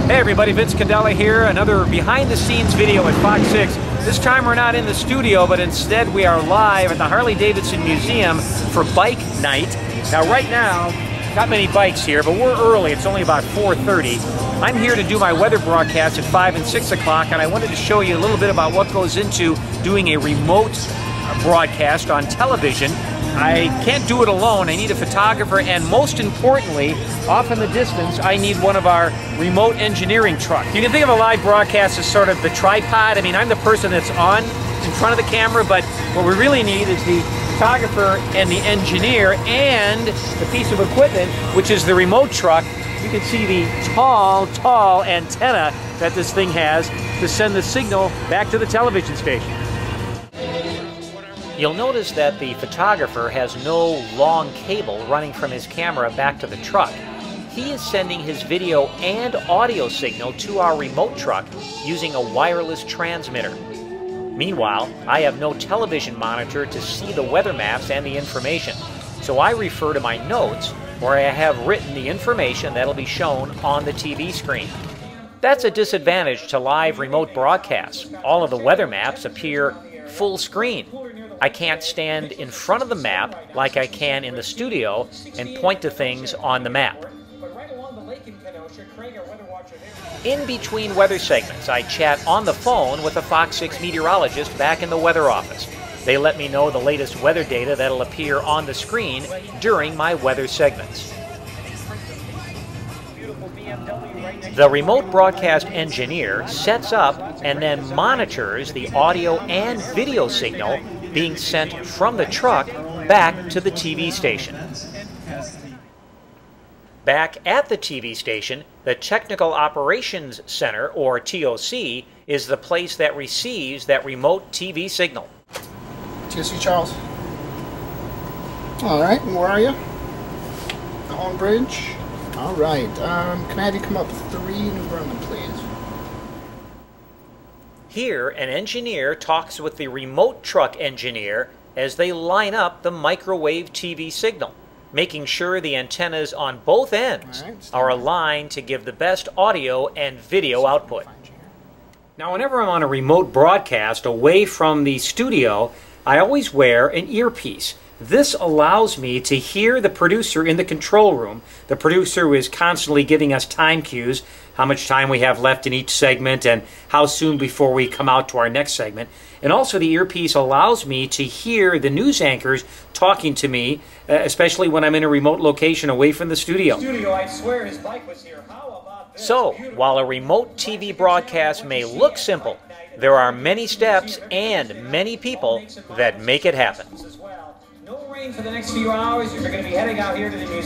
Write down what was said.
Hey everybody, Vince Condella here, another behind-the-scenes video at Fox 6. This time we're not in the studio, but instead we are live at the Harley-Davidson Museum for Bike Night. Now right now, not many bikes here, but we're early. It's only about 4:30. I'm here to do my weather broadcast at 5 and 6 o'clock, and I wanted to show you a little bit about what goes into doing a remote broadcast on television. I can't do it alone. I need a photographer, and most importantly, off in the distance, I need one of our remote engineering trucks. You can think of a live broadcast as sort of the tripod. I mean, I'm the person that's on in front of the camera, but what we really need is the photographer and the engineer and the piece of equipment, which is the remote truck. You can see the tall antenna that this thing has to send the signal back to the television station. You'll notice that the photographer has no long cable running from his camera back to the truck. He is sending his video and audio signal to our remote truck using a wireless transmitter. Meanwhile, I have no television monitor to see the weather maps and the information, so I refer to my notes where I have written the information that'll be shown on the TV screen. That's a disadvantage to live remote broadcasts. All of the weather maps appear full screen. I can't stand in front of the map like I can in the studio and point to things on the map. In between weather segments, I chat on the phone with a Fox 6 meteorologist back in the weather office. They let me know the latest weather data that'll appear on the screen during my weather segments. The remote broadcast engineer sets up and then monitors the audio and video signal being sent from the truck back to the TV station. Back at the TV station, the Technical Operations Center, or TOC, is the place that receives that remote TV signal. TOC, Charles. All right, where are you? On bridge. All right. Can I have you come up 3 New Berlin, please? Here, an engineer talks with the remote truck engineer as they line up the microwave TV signal, making sure the antennas on both ends are aligned to give the best audio and video output. Now, whenever I'm on a remote broadcast away from the studio, I always wear an earpiece. This allows me to hear the producer in the control room, the producer who is constantly giving us time cues, how much time we have left in each segment and how soon before we come out to our next segment. And also the earpiece allows me to hear the news anchors talking to me, especially when I'm in a remote location away from the studio. I swear his bike was here. How about this? So, while a remote TV broadcast may look simple, there are many steps and many people that make it happen. No rain for the next few hours. You're going to be heading out here to the museum.